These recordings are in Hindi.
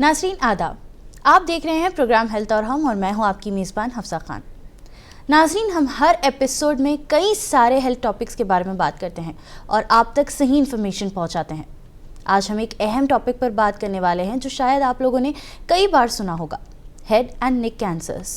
नाज़रीन आदाब, आप देख रहे हैं प्रोग्राम हेल्थ और हम, और मैं हूं आपकी मेज़बान हफ्सा खान। नाज़रीन, हम हर एपिसोड में कई सारे हेल्थ टॉपिक्स के बारे में बात करते हैं और आप तक सही इन्फॉर्मेशन पहुंचाते हैं। आज हम एक अहम टॉपिक पर बात करने वाले हैं जो शायद आप लोगों ने कई बार सुना होगा, हेड एंड नेक कैंसर्स।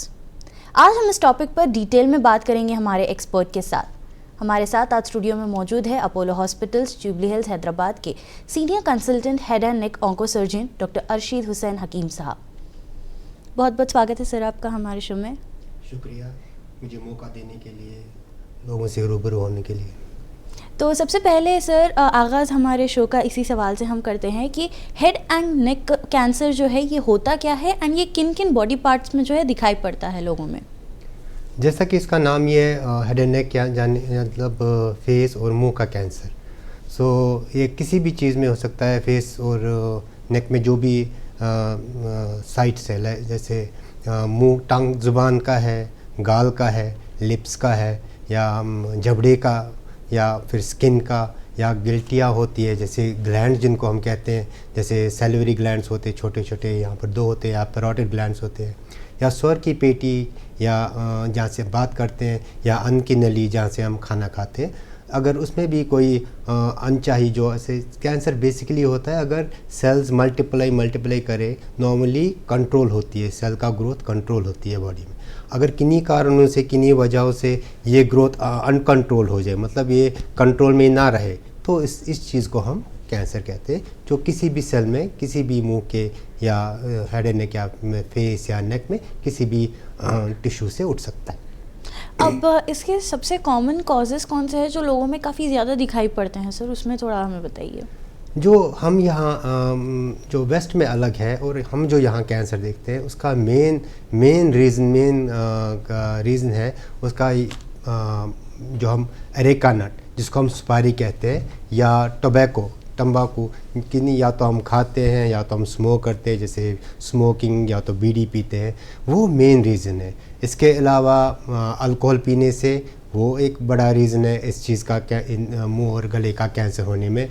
आज हम इस टॉपिक पर डिटेल में बात करेंगे हमारे एक्सपर्ट के साथ। हमारे साथ आज स्टूडियो में मौजूद है अपोलो हॉस्पिटल्स जुबली हिल्स हैदराबाद के senior consultant head and neck onco surgeon doctor Arshid Hussain Hakim sahab. बहुत बहुत स्वागत है सर आपका हमारे शो में। शुक्रिया मुझे मौका देने के लिए, लोगों से रूबरू होने के लिए। तो सबसे पहले सर आगाज़ हमारे शो का इसी सवाल से हम करते हैं कि हेड एंड नेक कैंसर जो है ये होता क्या है एंड ये किन किन बॉडी पार्ट्स में जो है दिखाई पड़ता है लोगों में। जैसा कि इसका नाम ये हेड एंड नेक मतलब फेस और मुंह का कैंसर। ये किसी भी चीज़ में हो सकता है। फेस और नेक में जो भी साइट्स है, जैसे मुंह, टंग, ज़ुबान का है, गाल का है, लिप्स का है, या जबड़े का, या फिर स्किन का, या गिल्टियाँ होती है, जैसे ग्लैंड जिनको हम कहते हैं, जैसे सैलिवरी ग्लैंड्स होते हैं छोटे छोटे, यहाँ पर 2 होते हैं, या पैरोटिड ग्लैंड्स होते हैं, या स्वर की पेटी, या जहाँ से बात करते हैं, या अन्न की नली जहाँ से हम खाना खाते हैं, अगर उसमें भी कोई अनचाही जो ऐसे कैंसर बेसिकली होता है अगर सेल्स मल्टीप्लाई करे, नॉर्मली कंट्रोल होती है, सेल का ग्रोथ कंट्रोल होती है बॉडी में। अगर किन्हीं कारणों से, किन्हीं वजहों से ये ग्रोथ अनकंट्रोल हो जाए, मतलब ये कंट्रोल में ना रहे, तो इस चीज़ को हम कैंसर कहते हैं, जो किसी भी सेल में, किसी भी मुंह के या हेड एंड नेक या फेस या नेक में किसी भी टिश्यू से उठ सकता है। अब इसके सबसे कॉमन कॉजेज़ कौन से हैं जो लोगों में काफ़ी ज़्यादा दिखाई पड़ते हैं सर, उसमें थोड़ा हमें बताइए। जो हम यहाँ जो वेस्ट में अलग है और हम जो यहाँ कैंसर देखते हैं, उसका मेन रीज़न है उसका जो हम अरेका नट, जिसको हम सुपारी कहते हैं, या तंबाकू किन्हीं, या तो हम खाते हैं या तो हम स्मोक करते हैं, जैसे स्मोकिंग, या तो बीड़ी पीते हैं, वो मेन रीज़न है। इसके अलावा अल्कोहल पीने से वो एक बड़ा रीज़न है इस चीज़ का, मुंह और गले का कैंसर होने में।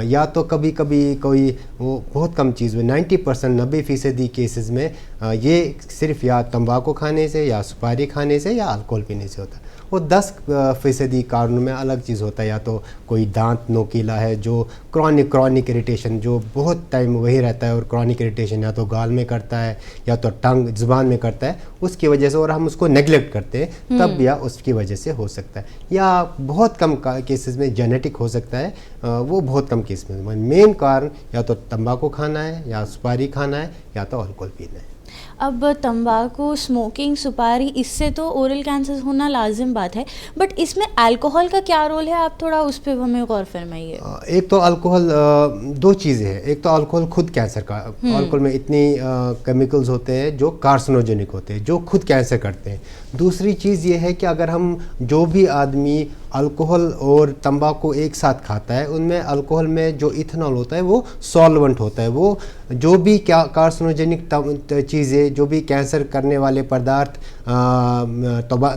या तो कभी कभी कोई वो बहुत कम चीज़ में 90% 90% केसेस में ये सिर्फ या तंबाकू खाने से, या सुपारी खाने से, या अल्कोहल पीने से होता है। वो 10% कारणों में अलग चीज़ होता है। या तो कोई दांत नोकीला है, जो क्रॉनिक इरिटेशन जो बहुत टाइम वही रहता है, और क्रॉनिक इरिटेशन या तो गाल में करता है या तो टंग, ज़ुबान में करता है, उसकी वजह से, और हम उसको नेग्लेक्ट करते हैं तब, या उसकी वजह से हो सकता है। या बहुत कम केसेस में जेनेटिक हो सकता है, वो बहुत कम केस में। मेन कारण या तो तंबाकू खाना है, या सुपारी खाना है, या तो अल्कोहल पीना है। अब तंबाकू, स्मोकिंग, सुपारी, इससे तो ओरल कैंसर होना लाजिम बात है, बट इसमें अल्कोहल का क्या रोल है, आप थोड़ा उस पर हमें गौर फरमाइए। एक तो अल्कोहल, 2 चीज़ें हैं। एक तो अल्कोहल खुद कैंसर का, अल्कोहल में इतनी केमिकल्स होते हैं जो कार्सिनोजेनिक होते हैं, जो खुद कैंसर करते हैं। दूसरी चीज़ ये है कि अगर हम, जो भी आदमी अल्कोहल और तंबाकू एक साथ खाता है, उनमें अल्कोहल में जो इथेनॉल होता है वो सॉल्वेंट होता है। वो जो भी क्या कार्सिनोजेनिक चीज़ें, जो भी कैंसर करने वाले पदार्थ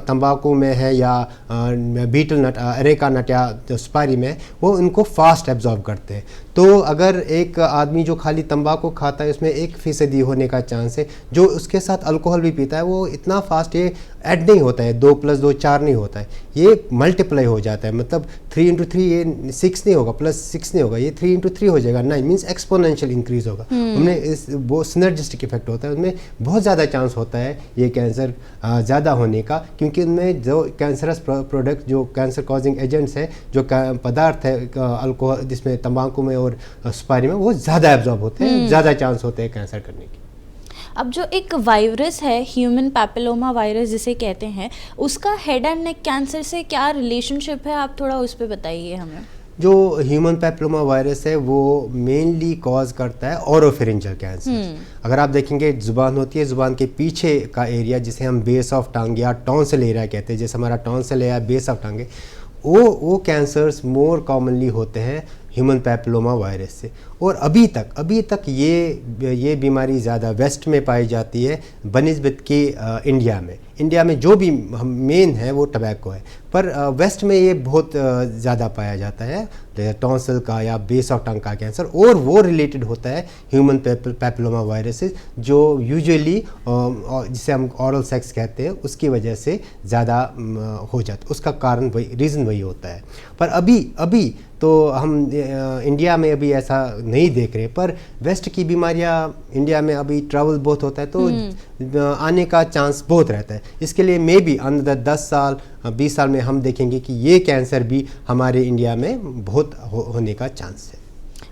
तंबाकू में है, या बीटल नट, अरेका नट, या सुपारी में, वो उनको फास्ट एब्जॉर्ब करते हैं। तो अगर एक आदमी जो खाली तंबाकू खाता है, उसमें 1% होने का चांस है, जो उसके साथ अल्कोहल भी पीता है, वो इतना फास्ट ये ऐड नहीं होता है, 2 + 2 4 नहीं होता है, ये मल्टीप्लाई हो जाता है। मतलब 3 × 3 ये 6 नहीं होगा, +6 नहीं होगा, ये 3 × 3 हो जाएगा, 9 मीन्स एक्सपोनेंशियल इंक्रीज होगा। हमने वो सिनर्जिस्टिक इफेक्ट होता है, उनमें बहुत ज़्यादा चांस होता है ये कैंसर ज़्यादा होने का, क्योंकि उनमें जो कैंसरस प्रोडक्ट, जो कैंसर कॉजिंग एजेंट्स है, जो पदार्थ है अल्कोहल, जिसमें तंबाकू में और सुपारी में, वो ज़्यादा एब्जॉर्ब होते हैं, ज़्यादा चांस होते हैं कैंसर करने के। अब जो एक वायरस है, ह्यूमन पैपिलोमा वायरस जिसे कहते हैं, उसका हेड एंड नेक कैंसर से क्या रिलेशनशिप है, आप थोड़ा उस पर बताइए हमें। जो ह्यूमन पैपिलोमा वायरस है वो मेनली कॉज करता है ओरोफेरिंजियल कैंसर। अगर आप देखेंगे, ज़ुबान होती है, ज़ुबान के पीछे का एरिया जिसे हम बेस ऑफ टंग या टॉन्सिल एरिया कहते हैं, जैसे हमारा टॉन्सिल है या बेस ऑफ टंग है, वो कैंसर्स मोर कॉमनली होते हैं ह्यूमन पैपिलोमा वायरस से। और अभी तक ये बीमारी ज़्यादा वेस्ट में पाई जाती है बनिस्बत की इंडिया में। इंडिया में जो भी मेन है वो टबैको है, पर वेस्ट में ये बहुत ज़्यादा पाया जाता है, टॉन्सिल का या बेस ऑफ टंग का कैंसर, और वो रिलेटेड होता है ह्यूमन पैपिलोमा वायरसेस, जो यूजुअली जिसे हम ऑरल सेक्स कहते हैं उसकी वजह से ज़्यादा हो जाता है, उसका कारण वही रीज़न वही होता है। पर अभी तो हम इंडिया में अभी ऐसा नहीं देख रहे, पर वेस्ट की बीमारियां इंडिया में अभी ट्रैवल बहुत होता है तो आने का चांस बहुत रहता है। इसके लिए मे बी अंदर 10 साल 20 साल में हम देखेंगे कि ये कैंसर भी हमारे इंडिया में बहुत होने का चांस है।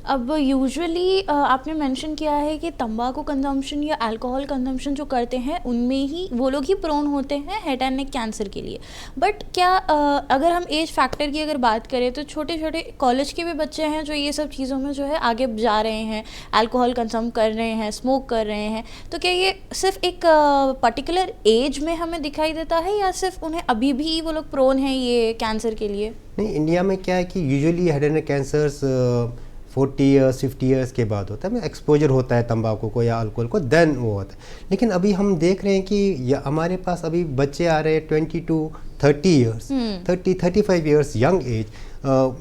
अब यूजुअली आपने मेंशन किया है कि तंबाकू कंजम्पशन या अल्कोहल कंजम्पशन जो करते हैं उनमें ही वो लोग ही प्रोन होते हैं हेड एंड नेक कैंसर के लिए। बट क्या अगर हम एज फैक्टर की अगर बात करें तो छोटे छोटे कॉलेज के भी बच्चे हैं जो ये सब चीज़ों में जो है आगे जा रहे हैं, अल्कोहल कंज्यूम कर रहे हैं, स्मोक कर रहे हैं, तो क्या ये सिर्फ एक पर्टिकुलर एज में हमें दिखाई देता है या सिर्फ उन्हें अभी भी वो लोग प्रोन हैं ये कैंसर के लिए? नहीं, इंडिया में क्या है कि usually head and neck cancers 40 years 50 years के बाद होता है, एक्सपोजर होता है तंबाकू को या अल्कोहल को, देन वो होता है। लेकिन अभी हम देख रहे हैं कि हमारे पास अभी बच्चे आ रहे हैं 20 to 30 years, 35 years young age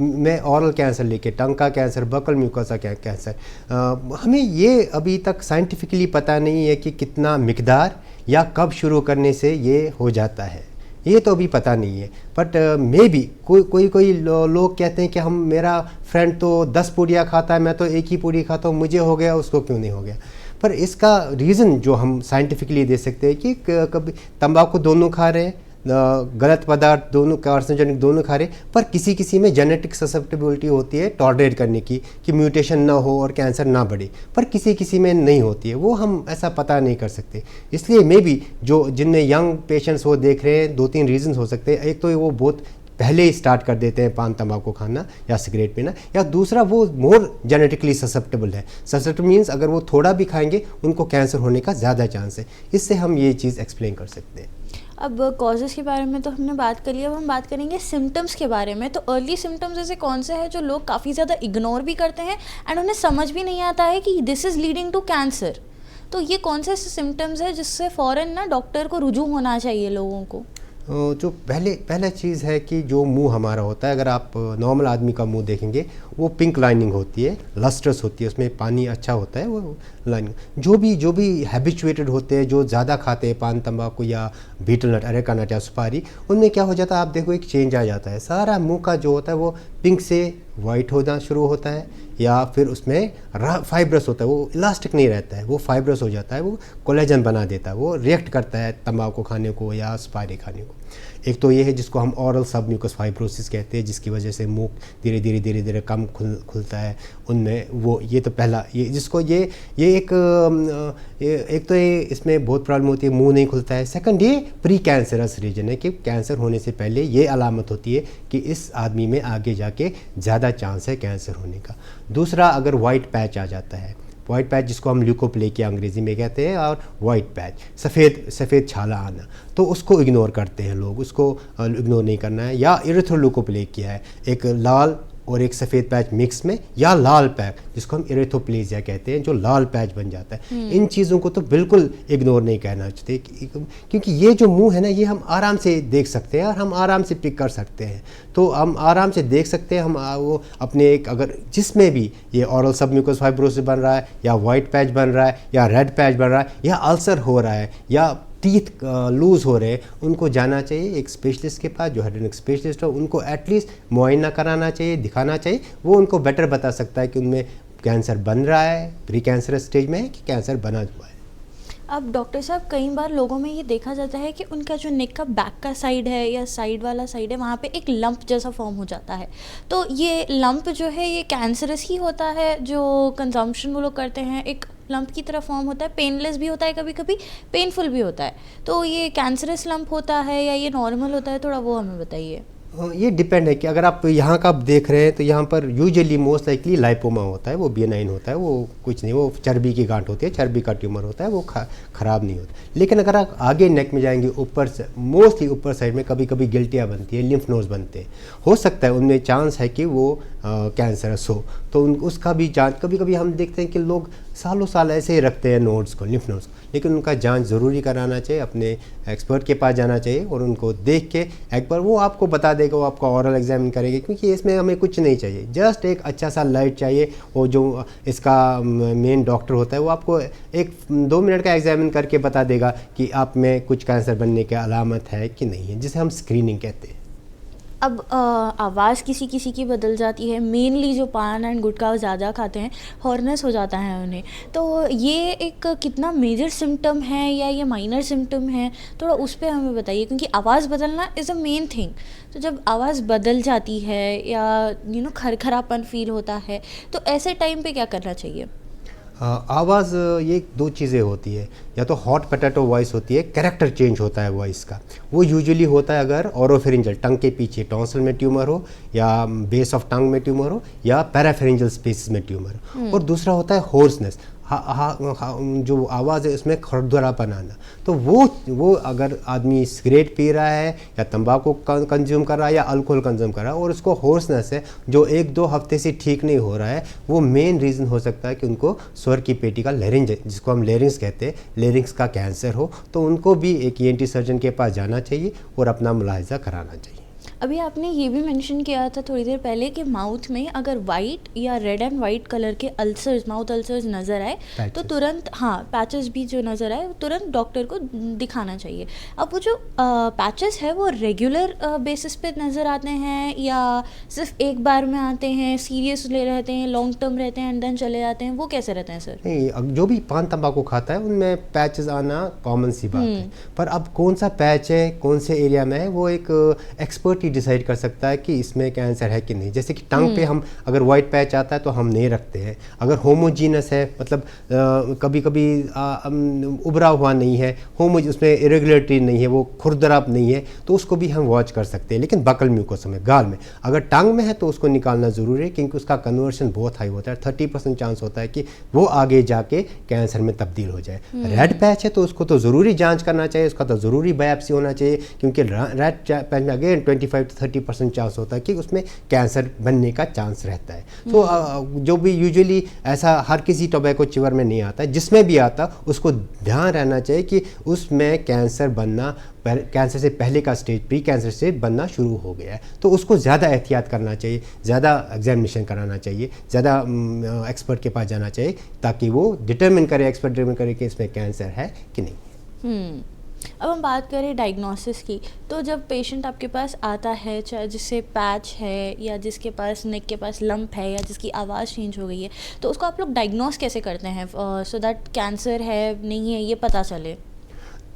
में ऑरल कैंसर लेके, टंग का कैंसर, बकल म्यूकोसा कैंसर। हमें ये अभी तक साइंटिफिकली पता नहीं है कि कितना मिकदार या कब शुरू करने से ये हो जाता है, ये तो अभी पता नहीं है। बट मे बी कोई लोग कहते हैं कि मेरा फ्रेंड तो 10 पूड़ियाँ खाता है, मैं तो एक ही पूड़ी खाता हूँ, मुझे हो गया, उसको क्यों नहीं हो गया। पर इसका रीज़न जो हम साइंटिफिकली दे सकते हैं कि कभी तंबाकू दोनों खा रहे हैं, गलत पदार्थ दोनों, कार्सिनोजेनिक दोनों खा रहे, पर किसी में जेनेटिक ससेप्टेबिलिटी होती है टॉलरेट करने की कि म्यूटेशन ना हो और कैंसर ना बढ़े, पर किसी में नहीं होती है, वो हम ऐसा पता नहीं कर सकते। इसलिए मे बी जो जिनमें यंग पेशेंट्स वो देख रहे हैं, 2-3 रीजंस हो सकते हैं। एक तो वो बहुत पहले ही स्टार्ट कर देते हैं पान तंबाकू खाना या सिगरेट पीना, या दूसरा वो मोर जेनेटिकली ससेप्टेबल है। ससेप्टेबल मीन्स अगर वो थोड़ा भी खाएंगे उनको कैंसर होने का ज़्यादा चांस है। इससे हम ये चीज़ एक्सप्लेन कर सकते हैं। अब कॉजेज़ के बारे में तो हमने बात कर लिया, अब हम बात करेंगे सिम्टम्स के बारे में। तो अर्ली सिम्टम्स ऐसे कौन से हैं जो लोग काफ़ी ज़्यादा इग्नोर भी करते हैं एंड उन्हें समझ भी नहीं आता है कि this is leading to cancer? तो ये कौन से ऐसे सिम्टम्स हैं जिससे फ़ौरन ना डॉक्टर को रुजू होना चाहिए लोगों को? जो पहला चीज़ है कि जो मुंह हमारा होता है, अगर आप नॉर्मल आदमी का मुंह देखेंगे वो पिंक लाइनिंग होती है, लस्ट्रस होती है, उसमें पानी अच्छा होता है, वो लाइनिंग। जो भी हैबिचुएटेड होते हैं, जो ज़्यादा खाते हैं पान तंबाकू या बीटल नट, अरेका नट या सुपारी, उनमें क्या हो जाता है, आप देखो एक चेंज आ जाता है, सारा मुंह का जो होता है वो पिंक से वाइट होना शुरू होता है, या फिर उसमें फाइब्रस होता है, वो इलास्टिक नहीं रहता है, वो फाइब्रस हो जाता है, वो कोलेजन बना देता है, वो रिएक्ट करता है तंबाकू खाने को या सुपारी खाने को। एक तो ये है जिसको हम ऑरल सबम्यूकस फाइब्रोसिस कहते हैं, जिसकी वजह से मुंह धीरे धीरे कम खुलता है उनमें, वो ये तो पहला, ये जिसको ये एक तो ये इसमें बहुत प्रॉब्लम होती है, मुंह नहीं खुलता है। सेकंड, ये प्री कैंसरस रीजन है कि कैंसर होने से पहले ये अलामत होती है कि इस आदमी में आगे जाके ज़्यादा चांस है कैंसर होने का। दूसरा, अगर वाइट पैच आ जाता है, वाइट पैच जिसको हम ल्यूकोप्लेकिया अंग्रेज़ी में कहते हैं, और वाइट पैच सफ़ेद छाला आना, तो उसको इग्नोर करते हैं लोग, उसको इग्नोर नहीं करना है। या इरेथ्रोल्यूकोप्लेकिया है, एक लाल और एक सफ़ेद पैच मिक्स में, या लाल पैच जिसको हम इरेथ्रोप्लेजिया कहते हैं, जो लाल पैच बन जाता है। इन चीज़ों को तो बिल्कुल इग्नोर नहीं करना चाहिए, क्योंकि ये जो मुंह है ना, ये हम आराम से देख सकते हैं और हम आराम से पिक कर सकते हैं। तो हम आराम से देख सकते हैं, हम वो अपने एक, अगर जिसमें भी ये ऑरल सबम्यूकस फाइब्रोसिस बन रहा है, या वाइट पैच बन रहा है, या रेड पैच बन रहा है, या अल्सर हो रहा है, या टीथ लूज़ हो रहे हैं, उनको जाना चाहिए एक स्पेशलिस्ट के पास, जो हेड एंड नेक स्पेशलिस्ट हो। उनको एटलीस्ट मुआयना कराना चाहिए, दिखाना चाहिए, वो उनको बेटर बता सकता है कि उनमें कैंसर बन रहा है, प्री कैंसरस स्टेज में है कि कैंसर बना हुआ है। अब डॉक्टर साहब, कई बार लोगों में ये देखा जाता है कि उनका जो नेक का बैक का साइड है या साइड वाला साइड है, वहाँ पे एक लंप जैसा फॉर्म हो जाता है। तो ये लंप जो है ये कैंसरस ही होता है, जो कंजम्पशन वो लोग करते हैं एक लंप की तरह फॉर्म होता है, पेनलेस भी होता है, कभी कभी पेनफुल भी होता है। तो ये कैंसरस लंप होता है या ये नॉर्मल होता है, थोड़ा वो हमें बताइए। ये डिपेंड है कि अगर आप यहाँ का देख रहे हैं तो यहाँ पर यूजुअली मोस्ट लाइकली लाइपोमा होता है, वो बेनाइन होता है, वो कुछ नहीं, वो चर्बी की गांठ होती है, चर्बी का ट्यूमर होता है, वो ख़राब नहीं होता। लेकिन अगर आप आगे नेक में जाएंगे, ऊपर से मोस्टली ऊपर साइड में कभी कभी गिल्टियाँ बनती है, लिम्फ नोड्स बनते हैं, हो सकता है उनमें चांस है कि वो कैंसरस हो तो उसका भी जांच, कभी कभी हम देखते हैं कि लोग सालों साल ऐसे ही रखते हैं नोड्स को, लिम्फ नोड्स, लेकिन उनका जांच ज़रूरी कराना चाहिए, अपने एक्सपर्ट के पास जाना चाहिए और उनको देख के एक बार वो आपको बता देगा, वो आपका ऑरल एग्जामिन करेंगे, क्योंकि इसमें हमें कुछ नहीं चाहिए, जस्ट एक अच्छा सा लाइट चाहिए। वो जो इसका मेन डॉक्टर होता है वो आपको 1-2 मिनट का एग्जामिन करके बता देगा कि आप में कुछ कैंसर बनने की अलामत है कि नहीं है, जिसे हम स्क्रीनिंग कहते हैं। अब आवाज़ किसी किसी की बदल जाती है, मेनली जो पान एंड गुटखा ज़्यादा खाते हैं हॉर्नेस हो जाता है उन्हें, तो ये एक कितना मेजर सिम्टम है या ये माइनर सिम्टम है, थोड़ा उस पर हमें बताइए, क्योंकि आवाज़ बदलना इज़ अ मेन थिंग। तो जब आवाज़ बदल जाती है या खरखरापन फील होता है, तो ऐसे टाइम पे क्या करना चाहिए? आवाज़ ये 2 चीज़ें होती है, या तो हॉट पोटैटो वॉइस होती है, कैरेक्टर चेंज होता है वॉइस का, वो यूजुअली होता है अगर ओरोफेरिंजियल टंग के पीछे टॉन्सिल में ट्यूमर हो या बेस ऑफ टंग में ट्यूमर हो या पैराफेरिंजियल स्पेसेस में ट्यूमर हो। और दूसरा होता है होर्सनेस, जो आवाज़ है उसमें खरदरापन आना। तो वो अगर आदमी सिगरेट पी रहा है या तंबाकू कंज्यूम कर रहा है या अल्कोहल कंज्यूम कर रहा है और उसको होर्सनेस है जो 1-2 हफ्ते से ठीक नहीं हो रहा है, वो मेन रीज़न हो सकता है कि उनको स्वर की पेटी का लेरिंज, जिसको हम लेरिंग्स कहते हैं, लेरिंग्स का कैंसर हो। तो उनको भी एक ENT सर्जन के पास जाना चाहिए और अपना मुलाहिजा कराना चाहिए। अभी आपने ये भी मेंशन किया था थोड़ी देर पहले कि माउथ में अगर वाइट या रेड एंड वाइट कलर के अल्सर्स, माउथ अल्सर्स नज़र आए तो तुरंत, पैचेस भी जो नज़र आए तुरंत डॉक्टर को दिखाना चाहिए। अब वो जो पैचेस है वो रेगुलर बेसिस पे नज़र आते हैं या सिर्फ एक बार में आते हैं, सीरियस ले रहते हैं, लॉन्ग टर्म रहते हैं एंड देन चले जाते हैं, वो कैसे रहते हैं सर? नहीं, जो भी पान तंबाकू खाता है उनमें पैचेस आना कॉमन सी बात है, पर अब कौन सा पैच है, कौन से एरिया में है, वो एक एक्सपर्ट डिसाइड कर सकता है कि इसमें कैंसर है कि नहीं। जैसे कि टंग पे हम अगर वाइट पैच आता है तो हम नहीं रखते हैं। अगर होमोजीनस है, मतलब कभी कभी उभरा हुआ नहीं है, उसमें इरेगुलरिटी नहीं है, वो खुरदराप नहीं है, तो उसको भी हम वॉच कर सकते हैं। लेकिन बकल म्यूकोसा में, गाल में, अगर टंग में है तो उसको निकालना ज़रूरी है, क्योंकि उसका कन्वर्शन बहुत हाई होता है। 30% चांस होता है कि वो आगे जाके कैंसर में तब्दील हो जाए। रेड पैच है तो उसको तो ज़रूरी जाँच करना चाहिए, उसका तो ज़रूरी बायोप्सी होना चाहिए, क्योंकि रेड पैच में अगेन 25-30% चांस होता है कि उसमें कैंसर बनने का चांस रहता है। तो जो भी यूजुअली ऐसा हर किसी टोबैको च्यूअर में नहीं आता है, जिसमें भी आता उसको ध्यान रहना चाहिए कि उसमें कैंसर बनना, कैंसर से पहले का स्टेज, प्री कैंसर स्टेज बनना शुरू हो गया है, तो उसको ज़्यादा एहतियात करना चाहिए, ज़्यादा एग्जामिनेशन कराना चाहिए, ज़्यादा एक्सपर्ट के पास जाना चाहिए, ताकि वो एक्सपर्ट डिटरमिन करे कि इसमें कैंसर है कि नहीं। अब हम बात करें डायग्नोसिस की, तो जब पेशेंट आपके पास आता है, चाहे जिससे पैच है या जिसके पास नेक के पास लंप है या जिसकी आवाज़ चेंज हो गई है, तो उसको आप लोग डायग्नोस कैसे करते हैं सो दैट कैंसर है नहीं है ये पता चले?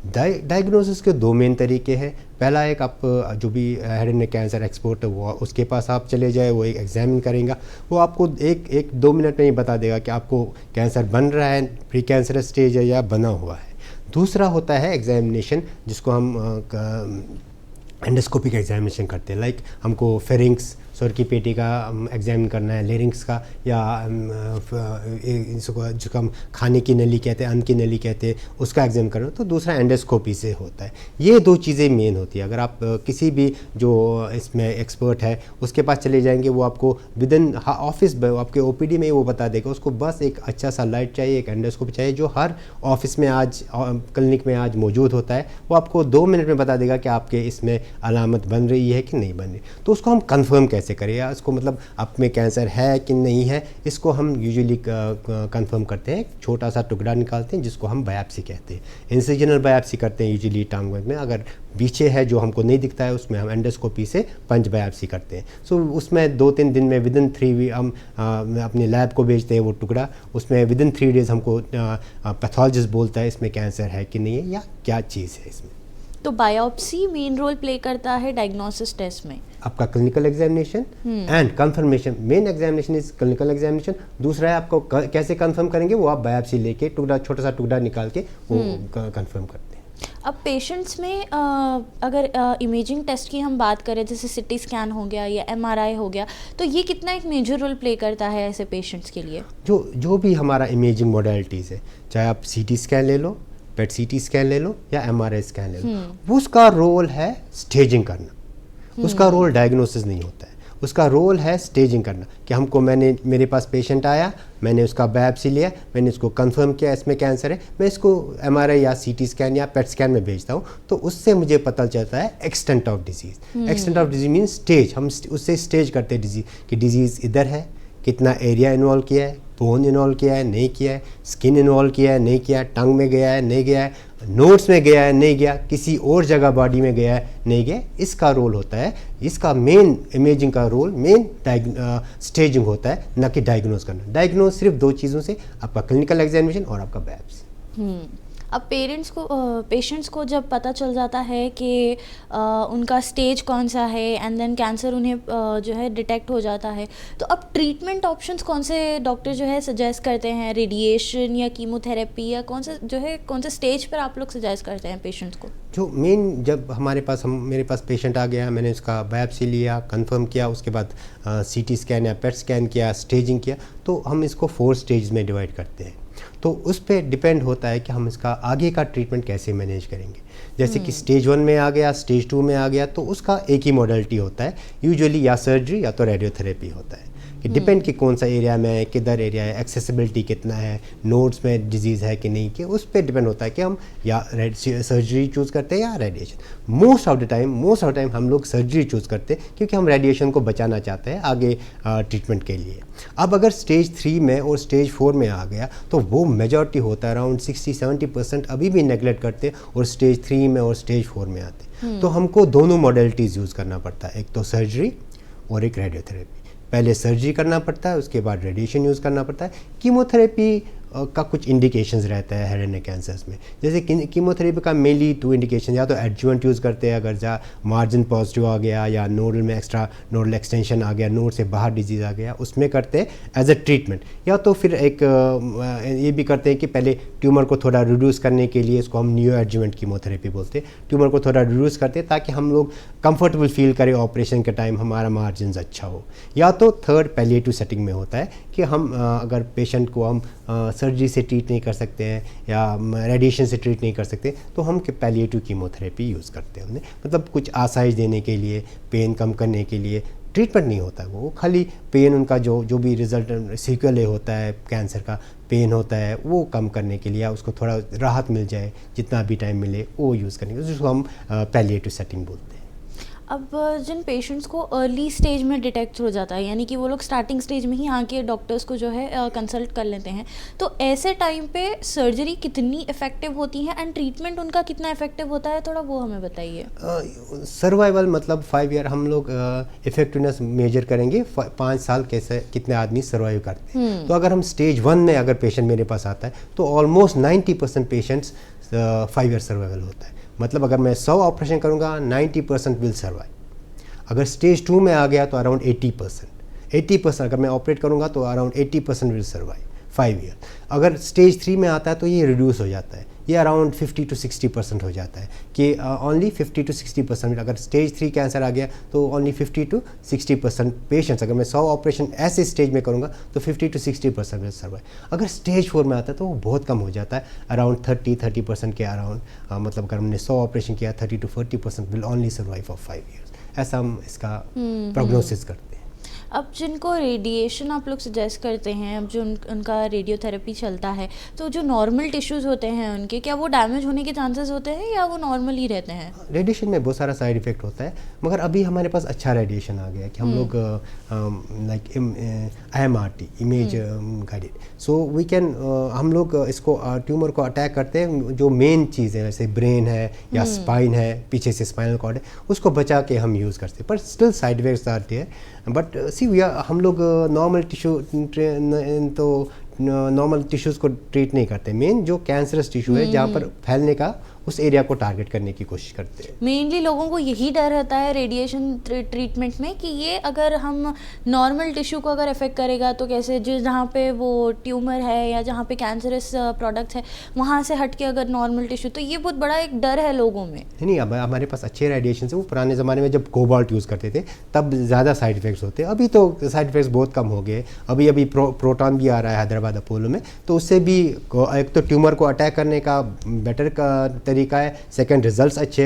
डायग्नोसिस के 2 मेन तरीके हैं। पहला एक, आप जो भी head and neck cancer expert है वो उसके पास आप चले जाए, वो एक एग्जामिन करेगा, वो आपको 1-2 मिनट में ही बता देगा कि आपको कैंसर बन रहा है, प्री कैंसर स्टेज है या बना हुआ है। दूसरा होता है एग्जामिनेशन, जिसको हम एंडोस्कोपिक एग्जामिनेशन करते हैं। लाइक हमको फेरिंग्स, स्वर की पेटी का एग्जामिन करना है, लेरिंग्स का, या इसको जो हम खाने की नली कहते हैं, अन्न की नली कहते हैं, उसका एग्जामिन करना, तो दूसरा एंडोस्कोपी से होता है। ये 2 चीज़ें मेन होती है। अगर आप किसी भी जो इसमें एक्सपर्ट है उसके पास चले जाएंगे, वो आपको विद इन ऑफिस, आपके OPD में ही वो बता देगा। उसको बस एक अच्छा सा लाइट चाहिए, एक एंडोस्कोपी चाहिए, जो हर ऑफिस में आज, क्लिनिक में आज मौजूद होता है। वो आपको 2 मिनट में बता देगा कि आपके इसमें अलामत बन रही है कि नहीं बन रही। तो उसको हम कन्फर्म कैसे करें, या इसको मतलब आप में कैंसर है कि नहीं है, इसको हम यूजुअली कंफर्म करते हैं। छोटा सा टुकड़ा निकालते हैं जिसको हम बायोप्सी कहते हैं, इंसिजनल बायोप्सी करते हैं यूजुअली टांग में। अगर पीछे है जो हमको नहीं दिखता है, उसमें हम एंडोस्कोपी से पंच बायोप्सी करते हैं। सो उसमें 2-3 दिन में, विद इन 3 वीक हम अपने लैब को भेजते हैं वो टुकड़ा। उसमें विद इन 3 डेज़ हमको पैथोलॉजिस्ट बोलता है इसमें कैंसर है कि नहीं है या क्या चीज़ है इसमें। तो बायोप्सी मेन रोल प्ले करता है डायग्नोसिस टेस्ट में? आपका clinical examination and confirmation, main examination is clinical examination. दूसरा है आपको कैसे कंफर्म करेंगे, वो आप बायोप्सी लेके टुकड़ा, छोटा सा टुकड़ा निकाल के वो कंफर्म करते हैं। अब पेशेंट्स में अगर इमेजिंग टेस्ट की हम बात करें, जैसे CT स्कैन हो गया या MRI हो गया, तो ये कितना एक मेजर रोल प्ले करता है ऐसे पेशेंट्स के लिए? जो भी हमारा इमेजिंग मोडेलिटीज़ है, चाहे आप CT स्कैन ले लो, PET CT स्कैन ले लो या MRI स्कैन ले लो, उसका रोल है स्टेजिंग करना, उसका रोल डायग्नोसिस नहीं होता है। उसका रोल है स्टेजिंग करना, कि हमको मेरे पास पेशेंट आया, मैंने उसका बायोप्सी लिया, मैंने उसको कंफर्म किया इसमें कैंसर है, मैं इसको MRI या CT स्कैन या PET स्कैन में भेजता हूँ, तो उससे मुझे पता चलता है extent of disease. Extent of disease mean stage, हम उससे स्टेज करते हैं डिजीज़ कि डिजीज़ इधर है, कितना एरिया इन्वॉल्व किया है, बोन इन्वॉल्व किया है नहीं किया है, स्किन इन्वॉल्व किया है नहीं किया है, टंग में गया है नहीं गया है, नोट्स में गया है नहीं गया, किसी और जगह बॉडी में गया है नहीं गया, इसका रोल होता है। इसका मेन इमेजिंग का रोल मेन स्टेजिंग होता है, ना कि डायग्नोज करना। डायग्नोज सिर्फ 2 चीज़ों से, आपका क्लिनिकल एग्जामिनेशन और आपका बायोप्सी। अब पेशेंट्स को जब पता चल जाता है कि उनका स्टेज कौन सा है एंड देन कैंसर उन्हें जो है डिटेक्ट हो जाता है, तो अब ट्रीटमेंट ऑप्शंस कौन से डॉक्टर जो है सजेस्ट करते हैं, रेडिएशन या कीमोथेरेपी, या कौन से स्टेज पर आप लोग सजेस्ट करते हैं पेशेंट्स को? जो मेन, जब मेरे पास पेशेंट आ गया, मैंने उसका बायोप्सी लिया, कंफर्म किया, उसके बाद CT स्कैन या PET स्कैन किया, स्टेजिंग किया, तो हम इसको 4 स्टेज में डिवाइड करते हैं। तो उस पर डिपेंड होता है कि हम इसका आगे का ट्रीटमेंट कैसे मैनेज करेंगे। जैसे कि स्टेज 1 में आ गया, स्टेज 2 में आ गया, तो उसका एक ही मॉडलिटी होता है, यूजुअली या सर्जरी या तो रेडियोथेरेपी होता है, कि डिपेंड कि कौन सा एरिया में है, किधर एरिया है, एक्सेसिबिलिटी कितना है, नोड्स में डिजीज़ है कि नहीं, कि उस पर डिपेंड होता है कि हम या सर्जरी चूज़ करते हैं या radiation. Most of the time हम लोग सर्जरी चूज़ करते हैं, क्योंकि हम रेडिएशन को बचाना चाहते हैं आगे ट्रीटमेंट के लिए। अब अगर स्टेज 3 में और स्टेज 4 में आ गया, तो वो मेजॉरिटी होता है, अराउंड 60-70% अभी भी नेगलेक्ट करते और स्टेज 3 में और स्टेज 4 में आते। तो हमको दोनों मॉडलिटीज़ यूज़ करना पड़ता है, एक तो सर्जरी और एक रेडियोथेरेपी। पहले सर्जरी करना पड़ता है, उसके बाद रेडिएशन यूज़ करना पड़ता है। कीमोथेरेपी का कुछ इंडिकेशंस रहता है हेड एंड नेक कैंसर्स में। जैसे कीमोथेरेपी का मेनली 2 इंडिकेशन, या तो एडजुवेंट यूज़ करते हैं अगर जहाँ मार्जिन पॉजिटिव आ गया या नोडल में एक्स्ट्रा नोडल एक्सटेंशन आ गया, नोड से बाहर डिजीज़ आ गया, उसमें करते हैं एज अ ट्रीटमेंट। या तो फिर एक ये भी करते हैं कि पहले ट्यूमर को थोड़ा रिड्यूस करने के लिए, इसको हम न्यू एडजुवेंट कीमोथेरेपी बोलते हैं, ट्यूमर को थोड़ा रिड्यूस करते हैं ताकि हम लोग कंफर्टेबल फील करें ऑपरेशन के टाइम, हमारा मार्जिन अच्छा हो। या तो थर्ड पैलिएटिव सेटिंग में होता है कि हम अगर पेशेंट को हम सर्जरी से ट्रीट नहीं कर सकते हैं या रेडिएशन से ट्रीट नहीं कर सकते, तो हम पैलिएटिव कीमोथेरेपी यूज़ करते हैं। मतलब कुछ आसाइश देने के लिए, पेन कम करने के लिए, ट्रीटमेंट नहीं होता है वो, खाली पेन उनका जो भी रिजल्ट सीक्वल होता है कैंसर का, पेन होता है वो कम करने के लिए, या उसको थोड़ा राहत मिल जाए, जितना भी टाइम मिले वो यूज़ करने के लिए, जिसको हम पैलिएटिव सेटिंग बोलते हैं। अब जिन पेशेंट्स को अर्ली स्टेज में डिटेक्ट हो जाता है, यानी कि वो लोग स्टार्टिंग स्टेज में ही आके डॉक्टर्स को जो है कंसल्ट कर लेते हैं, तो ऐसे टाइम पे सर्जरी कितनी इफेक्टिव होती है एंड ट्रीटमेंट उनका कितना इफेक्टिव होता है, थोड़ा वो हमें बताइए। सर्वाइवल मतलब 5 ईयर हम लोग इफेक्टिवनेस मेजर करेंगे, 5 साल कैसे कितने आदमी सर्वाइव करते हैं। तो अगर हम स्टेज 1 में अगर पेशेंट मेरे पास आता है, तो ऑलमोस्ट 90% पेशेंट्स 5 ईयर सर्वाइवल होता है। मतलब अगर मैं 100 ऑपरेशन करूंगा, 90% विल सर्वाइव। अगर स्टेज 2 में आ गया तो अराउंड 80% अगर मैं ऑपरेट करूंगा तो अराउंड 80% विल सर्वाइव 5 ईयर। अगर स्टेज 3 में आता है तो ये रिड्यूस हो जाता है, ये अराउंड 50 to 60% हो जाता है कि ओनली 50 to 60%। अगर स्टेज 3 कैंसर आ गया तो ओनली 50 to 60% पेशेंट्स, अगर मैं 100 ऑपरेशन ऐसे स्टेज में करूँगा तो 50 to 60% विल सर्वाइव। अगर स्टेज 4 में आता है तो वो बहुत कम हो जाता है, अराउंड 30% के अराउंड। मतलब अगर हमने 100 ऑपरेशन किया, 30 to 40% will only survive for 5 years. ऐसा हम इसका प्रोग्नोसिस करते हैं। अब जिनको रेडिएशन आप लोग सजेस्ट करते हैं, अब जो उनका रेडियोथेरेपी चलता है, तो जो नॉर्मल टिश्यूज़ होते हैं उनके, क्या वो डैमेज होने के चांसेस होते हैं या वो नॉर्मल ही रहते हैं? रेडिएशन में बहुत सारा साइड इफेक्ट होता है, मगर अभी हमारे पास अच्छा रेडिएशन आ गया कि हम लोग like IMRT, image guided, so we can, हम लोग इसको ट्यूमर को अटैक करते हैं, जो मेन चीज़ है जैसे ब्रेन है या स्पाइन है, पीछे से स्पाइनल कॉर्ड है, उसको बचा के हम यूज़ करते हैं। पर स्टिल साइड इफेक्ट्स आते हैं, बट हम लोग नॉर्मल टिश्यू तो नॉर्मल टिश्यूज़ को ट्रीट नहीं करते। मेन जो कैंसरस टिश्यू है जहाँ पर फैलने का, उस एरिया को टारगेट करने की कोशिश करते हैं। मेनली लोगों को यही डर रहता है रेडिएशन ट्रीटमेंट में कि ये अगर हम नॉर्मल टिश्यू को अगर इफेक्ट करेगा तो कैसे, जहाँ पे वो ट्यूमर है या जहाँ पे कैंसरस प्रोडक्ट्स है वहाँ से हट के अगर नॉर्मल टिश्यू, तो ये बहुत बड़ा एक डर है लोगों में। नहीं, अब हमारे पास अच्छे रेडिएशन है। वो पुराने ज़माने में जब कोबाल्ट यूज़ करते थे तब ज़्यादा साइड इफेक्ट्स होते, अभी तो साइड इफेक्ट्स बहुत कम हो गए। अभी प्रोटॉन भी आ रहा है हैदराबाद अपोलो में, तो उससे भी एक तो ट्यूमर को अटैक करने का बेटर का तरीका है, सेकंड रिजल्ट्स अच्छे,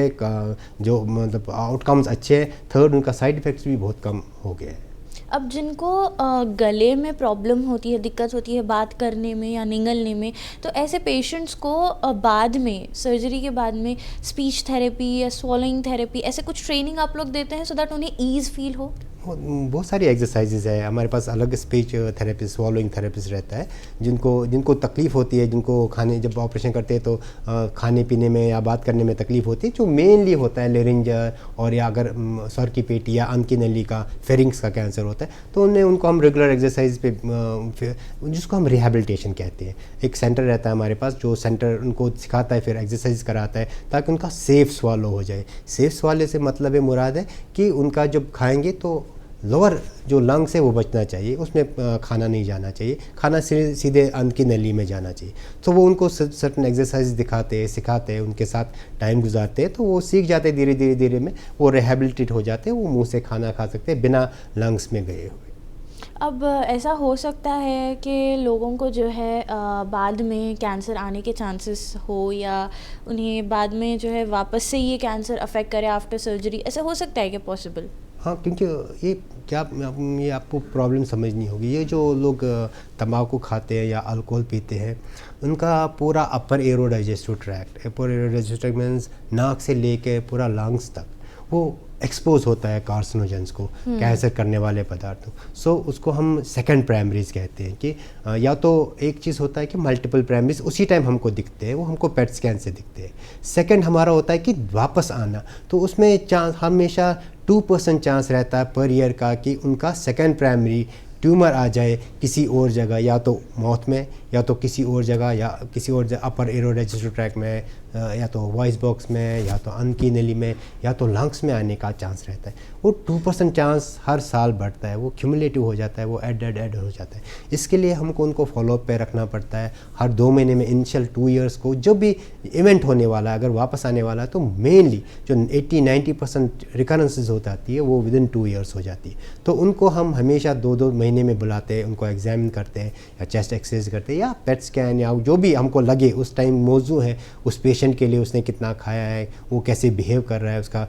जो मतलब आउटकम्स अच्छे हैं, थर्ड उनका साइड इफेक्ट्स भी बहुत कम हो गए हैं। अब जिनको गले में प्रॉब्लम होती है, दिक्कत होती है बात करने में या निगलने में, तो ऐसे पेशेंट्स को बाद में, सर्जरी के बाद में स्पीच थेरेपी या स्वॉलोइंग थेरेपी, ऐसे कुछ ट्रेनिंग आप लोग देते हैं सो दैट उन्हें ईज़ फील हो? बहुत सारी एक्सरसाइजेज है हमारे पास, अलग स्पीच थेरेपिस्ट, स्वॉलोइंग थेरेपिस्ट रहता है, जिनको तकलीफ़ होती है, जिनको खाने, जब ऑपरेशन करते हैं तो खाने पीने में या बात करने में तकलीफ़ होती है, जो मेनली होता है लेरिंजर, और या अगर सर की पेटी या अंत की नली का, फेरिंग्स का कैंसर होता है, तो उनको हम रेगुलर एक्सरसाइज पे, जिसको हम रिहेबिलिटेशन कहते हैं, एक सेंटर रहता है हमारे पास, जो सेंटर उनको सिखाता है, फिर एक्सरसाइज कराता है ताकि उनका सेफ़ स्वॉलो हो जाए। सेफ़ स्वॉलो से मतलब है, मुराद है कि उनका जब खाएंगे तो लोअर जो लंग्स है वो बचना चाहिए, उसमें खाना नहीं जाना चाहिए, खाना सीधे अंत की नली में जाना चाहिए। तो वो उनको सर्टन एक्सरसाइज दिखाते हैं, सिखाते हैं, उनके साथ टाइम गुजारते हैं, तो वो सीख जाते हैं, धीरे धीरे में वो रिहेबिलिटेट हो जाते हैं, वो मुंह से खाना खा सकते हैं बिना लंग्स में गए हुए। अब ऐसा हो सकता है कि लोगों को जो है बाद में कैंसर आने के चांसेस हो, या उन्हें बाद में जो है वापस से ये कैंसर अफेक्ट करे आफ्टर सर्जरी, ऐसा हो सकता है क्या पॉसिबल? हाँ, क्योंकि ये आपको प्रॉब्लम समझनी होगी। ये जो लोग तंबाकू खाते हैं या अल्कोहल पीते हैं, उनका पूरा अपर एरोडाइजेस्टिव ट्रैक्ट, अपर एरोडाइजेस्टिव ट्रैक्ट मीन्स नाक से लेके पूरा लंग्स तक वो एक्सपोज होता है कार्सिनोजेंस को, कैंसर करने वाले पदार्थों। सो उसको हम सेकंड प्राइमरीज कहते हैं कि या तो एक चीज़ होता है कि मल्टीपल प्राइमरीज उसी टाइम हमको दिखते हैं, वो हमको पेट स्कैन से दिखते हैं। सेकंड हमारा होता है कि वापस आना, तो उसमें चांस हमेशा 2% चांस रहता है पर ईयर का कि उनका सेकंड प्राइमरी ट्यूमर आ जाए किसी और जगह, या तो माउथ में, या तो किसी और जगह, या किसी और जगह अपर एरोडाइजेस्टिव ट्रैक्ट में, या तो वॉइस बॉक्स में, या तो अंत की नली में, या तो लंग्स में आने का चांस रहता है। वो 2% चांस हर साल बढ़ता है, वो क्यूमुलेटिव हो जाता है, वो ऐड हो जाता है। इसके लिए हमको उनको फॉलोअप पे रखना पड़ता है हर 2 महीने में, इनिशियल 2 ईयर्स को। जब भी इवेंट होने वाला है, अगर वापस आने वाला है, तो मेनली जो 80-90% रिकरेंसेज हो जाती है वो विदिन 2 ईयर्स हो जाती है। तो उनको हम हमेशा 2-2 महीने में बुलाते हैं, उनको एग्जामिन करते हैं, या चेस्ट एक्सरे करते हैं, या पेट स्कैन, या जो भी हमको लगे उस टाइम मौजू है उस पेशेंट के लिए, उसने कितना खाया है, वो कैसे बिहेव कर रहा है, उसका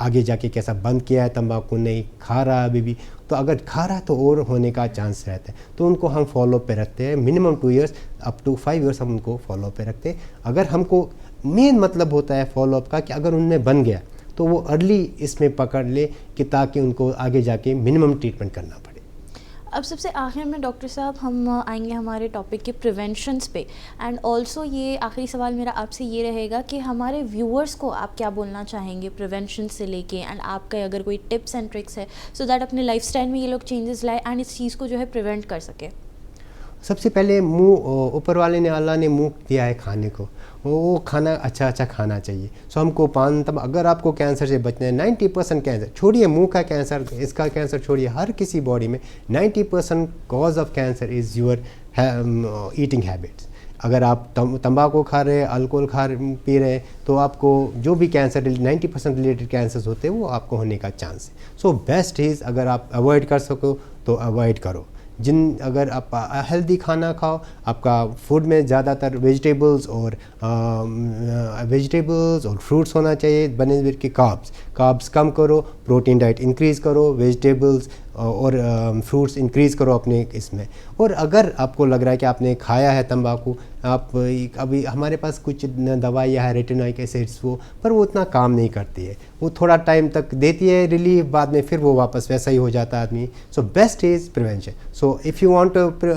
आगे जाके कैसा बंद किया है तंबाकू, नहीं खा रहा है अभी भी, तो अगर खा रहा है तो और होने का चांस रहता है। तो उनको हम फॉलोअप पे रखते हैं, minimum 2 years up to 5 years हम उनको फॉलोअप पे रखते हैं। अगर हमको मेन मतलब होता है फॉलोअप का कि अगर उनमें बन गया तो वो अर्ली इसमें पकड़ ले कि ताकि उनको आगे जाके मिनिमम ट्रीटमेंट करना पड़े। अब सबसे आखिर में डॉक्टर साहब हम आएंगे हमारे टॉपिक के प्रिवेंशंस पे, एंड ऑल्सो ये आखिरी सवाल मेरा आपसे ये रहेगा कि हमारे व्यूअर्स को आप क्या बोलना चाहेंगे प्रिवेंशन से लेके, एंड आपका अगर कोई टिप्स एंड ट्रिक्स है सो दैट अपने लाइफस्टाइल में ये लोग चेंजेस लाए एंड इस चीज़ को जो है प्रिवेंट कर सके। सबसे पहले मुंह, ऊपर वाले ने, अल्लाह ने मुंह दिया है खाने को, वो खाना अच्छा खाना चाहिए। सो हमको तब अगर आपको कैंसर से बचना है, 90% कैंसर छोड़िए, मुंह का कैंसर, इसका कैंसर छोड़िए, हर किसी बॉडी में 90% cause of cancer is your eating habits. अगर आप तंबाकू खा रहे हैं, अल्कोहल पी रहे हैं, तो आपको जो भी कैंसर 90% रिलेटेड कैंसर्स होते हैं वो आपको होने का चांस है। सो बेस्ट इज़ अगर आप अवॉइड कर सको तो अवॉइड करो। अगर आप हेल्दी खाना खाओ, आपका फूड में ज़्यादातर वेजिटेबल्स और फ्रूट्स होना चाहिए, बने हुए के कार्ब्स कम करो, प्रोटीन डाइट इंक्रीज़ करो, वेजिटेबल्स और फ्रूट्स इंक्रीज़ करो अपने इसमें। और अगर आपको लग रहा है कि आपने खाया है तंबाकू, आप अभी हमारे पास कुछ दवाइयाँ है रेटिनोइक एसिड्स, वो पर वो उतना काम नहीं करती है, वो थोड़ा टाइम तक देती है रिलीफ, बाद में फिर वो वापस वैसा ही हो जाता है आदमी। So best is prevention. So if you want to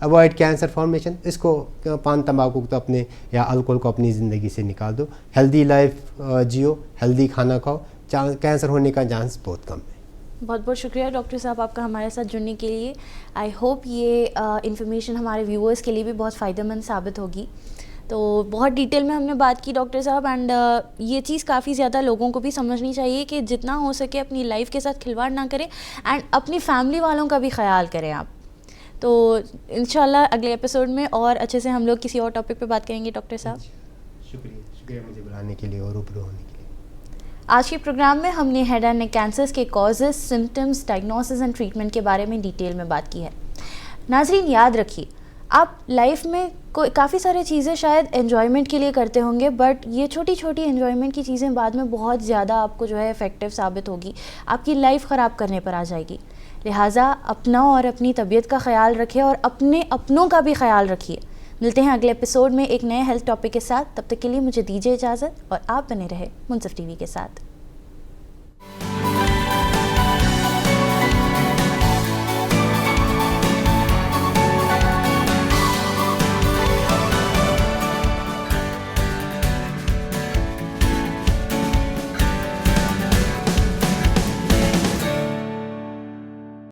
avoid cancer formation, इसको पान तंबाकू तो अपने या अल्कोहल को अपनी ज़िंदगी से निकाल दो, हेल्दी लाइफ जियो, हेल्दी खाना खाओ, कैंसर होने का चांस बहुत कम है। बहुत बहुत शुक्रिया डॉक्टर साहब आपका हमारे साथ जुड़ने के लिए। आई होप ये इन्फॉर्मेशन हमारे व्यूअर्स के लिए भी बहुत फ़ायदेमंद साबित होगी। तो बहुत डिटेल में हमने बात की डॉक्टर साहब, एंड ये चीज़ काफ़ी ज़्यादा लोगों को भी समझनी चाहिए कि जितना हो सके अपनी लाइफ के साथ खिलवाड़ ना करें, एंड अपनी फैमिली वालों का भी ख्याल करें आप। तो इंशाल्लाह अगले एपिसोड में और अच्छे से हम लोग किसी और टॉपिक पे बात करेंगे डॉक्टर साहब। शुक्रिया मुझे बुलाने के लिए और रूबरू होने के लिए। आज के प्रोग्राम में हमने हेड एंड नेक कैंसर्स के causes, symptoms, diagnosis and treatment के बारे में डिटेल में बात की है। नाजरीन याद रखिए, आप लाइफ में कोई काफ़ी सारी चीज़ें शायद एन्जॉयमेंट के लिए करते होंगे, बट ये छोटी छोटी एन्जॉयमेंट की चीज़ें बाद में बहुत ज़्यादा आपको जो है इफ़ेक्टिव साबित होगी, आपकी लाइफ ख़राब करने पर आ जाएगी। लिहाजा अपना और अपनी तबीयत का ख्याल रखें और अपने अपनों का भी ख्याल रखिए। मिलते हैं अगले एपिसोड में एक नए हेल्थ टॉपिक के साथ। तब तक के लिए मुझे दीजिए इजाज़त और आप बने रहे मुनसिफ टीवी के साथ।